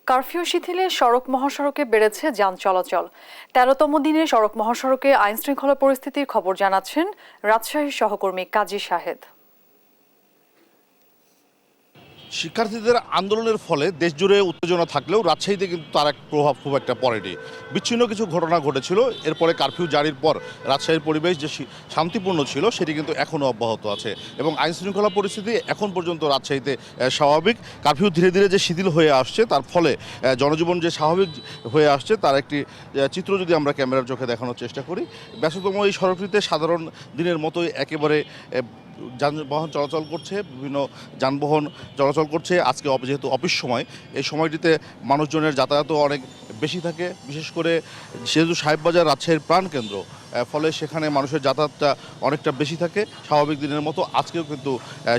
Curfew শিথিলে সড়ক মহাসড়কে বেড়েছে যান চলাচল। ১৩তম দিনে সড়ক মহাসড়কে আইনশৃঙ্খলা পরিস্থিতির খবর জানাচ্ছেন রাজশাহীর সহকর্মী কাজী শাহেদ। শিক্ষার্থীদের আন্দোলনের ফলে দেশজুড়ে উত্তেজনা থাকলেও রাজশাহীতে কিন্তু তার এক প্রভাব খুব একটা পড়েনি। বিচ্ছিন্ন কিছু ঘটনা ঘটেছিল, এরপরে কারফিউ জারির পর রাজশাহীর পরিবেশ যে শান্তিপূর্ণ ছিল সেটি কিন্তু এখনও অব্যাহত আছে এবং আইনশৃঙ্খলা পরিস্থিতি এখন পর্যন্ত রাজশাহীতে স্বাভাবিক। কারফিউ ধীরে ধীরে যে শিথিল হয়ে আসছে তার ফলে জনজীবন যে স্বাভাবিক হয়ে আসছে তার একটি চিত্র যদি আমরা ক্যামেরার চোখে দেখানোর চেষ্টা করি। ব্যস্ততম এই সড়কটিতে সাধারণ দিনের মতোই একেবারে যানবাহন চলাচল করছে, বিভিন্ন যানবাহন চলাচল করছে। আজকে যেহেতু অফিস সময়, এই সময়টিতে মানুষজনের যাতায়াতও অনেক বেশি থাকে, বিশেষ করে যেহেতু সাহেববাজার রাজশাহীর প্রাণকেন্দ্র, ফলে সেখানে মানুষের যাতায়াতটা অনেকটা বেশি থাকে। স্বাভাবিক দিনের মতো আজকেও কিন্তু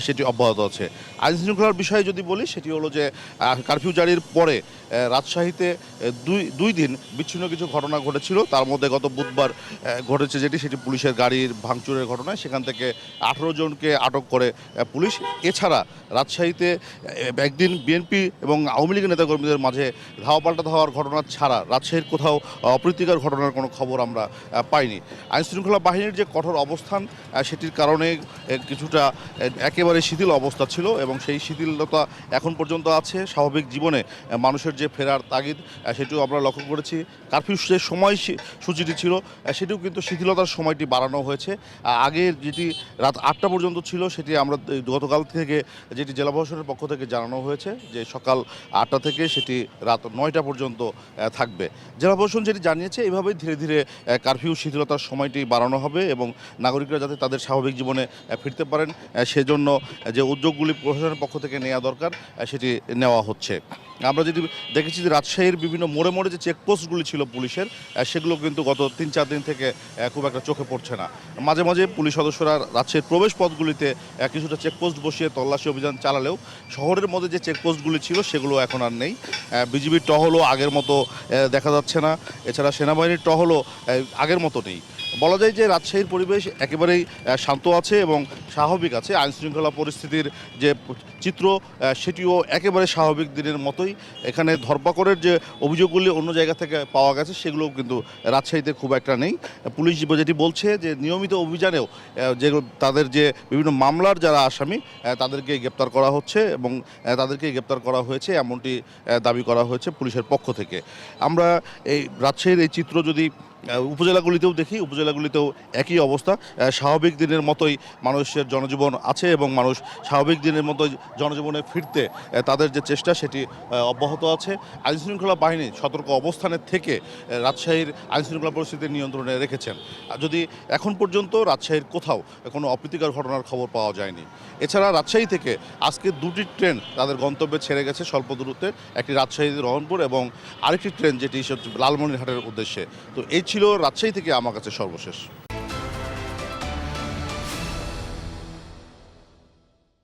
সেটি অব্যাহত আছে। আইনশৃঙ্খলার বিষয়ে যদি বলি, সেটি হলো যে কারফিউ জারির পরে রাজশাহীতে দুই দিন বিচ্ছিন্ন কিছু ঘটনা ঘটেছিল। তার মধ্যে গত বুধবার ঘটেছে সেটি পুলিশের গাড়ির ভাঙচুরের ঘটনায়, সেখান থেকে 18 জনকে আটক করে পুলিশ। এছাড়া রাজশাহীতে একদিন বিএনপি এবং আওয়ামী লীগের নেতাকর্মীদের মাঝে ধাওয়া পাল্টা ধাওয়ার ঘটনা ছাড়া রাজশাহীর কোথাও অপ্রীতিকর ঘটনার কোনো খবর আমরা পাইনি। আইনশৃঙ্খলা বাহিনীর যে কঠোর অবস্থান, সেটির কারণে কিছুটা একেবারে শিথিল অবস্থা ছিল এবং সেই শিথিলতা এখন পর্যন্ত আছে। স্বাভাবিক জীবনে মানুষের যে ফেরার তাগিদ, সেটিও আমরা লক্ষ্য করেছি। কারফিউ যে সময়সূচিটি ছিল সেটিও কিন্তু শিথিলতার সময়টি বাড়ানো হয়েছে। আগে যেটি রাত 8টা পর্যন্ত ছিল, সেটি আমরা গতকাল থেকে যেটি জেলা প্রশাসনের পক্ষ থেকে জানানো হয়েছে যে সকাল 8টা থেকে সেটি রাত 9টা পর্যন্ত থাকবে। জেলা প্রশাসন যেটি জানিয়েছে, এভাবেই ধীরে ধীরে কারফিউ শিথিলতার সময়টি বাড়ানো হবে এবং নাগরিকরা যাতে তাদের স্বাভাবিক জীবনে ফিরতে পারেন সেজন্য যে উদ্যোগগুলি প্রশাসনের পক্ষ থেকে নেওয়া দরকার সেটি নেওয়া হচ্ছে। আমরা যদি দেখেছি যে রাজশাহীর বিভিন্ন মোড়ে মোড়ে যে চেকপোস্টগুলি ছিল পুলিশের, সেগুলো কিন্তু গত 3-4 দিন থেকে খুব একটা চোখে পড়ছে না। মাঝে মাঝে পুলিশ সদস্যরা রাজশাহীর প্রবেশ পথগুলিতে কিছুটা চেকপোস্ট বসিয়ে তল্লাশি অভিযান চালালেও শহরের মধ্যে যে চেকপোস্টগুলি ছিল সেগুলো এখন আর নেই। বিজিবির টহলও আগের মতো দেখা যাচ্ছে না, এছাড়া সেনাবাহিনীর টহলও আগের মতো নেই। বলা যায় যে রাজশাহীর পরিবেশ একেবারেই শান্ত আছে এবং স্বাভাবিক আছে। আইনশৃঙ্খলা পরিস্থিতির যে চিত্র সেটিও একেবারে স্বাভাবিক দিনের মতোই। এখানে ধরপাকড়ের যে অভিযোগগুলি অন্য জায়গা থেকে পাওয়া গেছে সেগুলোও কিন্তু রাজশাহীতে খুব একটা নেই। পুলিশ যেটি বলছে যে নিয়মিত অভিযানেও যে তাদের যে বিভিন্ন মামলার যারা আসামি তাদেরকে গ্রেপ্তার করা হচ্ছে এবং তাদেরকে গ্রেপ্তার করা হয়েছে এমনটি দাবি করা হয়েছে পুলিশের পক্ষ থেকে। আমরা এই রাজশাহীর এই চিত্র যদি উপজেলাগুলিতেও দেখি, উপজেলাগুলিতেও একই অবস্থা। স্বাভাবিক দিনের মতোই মানুষের জনজীবন আছে এবং মানুষ স্বাভাবিক দিনের মতোই জনজীবনে ফিরতে তাদের যে চেষ্টা সেটি অব্যাহত আছে। আইনশৃঙ্খলা বাহিনী সতর্ক অবস্থানের থেকে রাজশাহীর আইনশৃঙ্খলা পরিস্থিতি নিয়ন্ত্রণে রেখেছেন। যদি এখন পর্যন্ত রাজশাহীর কোথাও কোনো অপ্রীতিকর ঘটনার খবর পাওয়া যায়নি। এছাড়া রাজশাহী থেকে আজকে 2টি ট্রেন তাদের গন্তব্যে ছেড়ে গেছে স্বল্প দূরত্বে, একটি রাজশাহী রহনপুর এবং আরেকটি ট্রেন যেটি লালমনিরহাটের উদ্দেশ্যে। তো এই ছিল রাজশাহী থেকে আমার কাছে সর্বশেষ।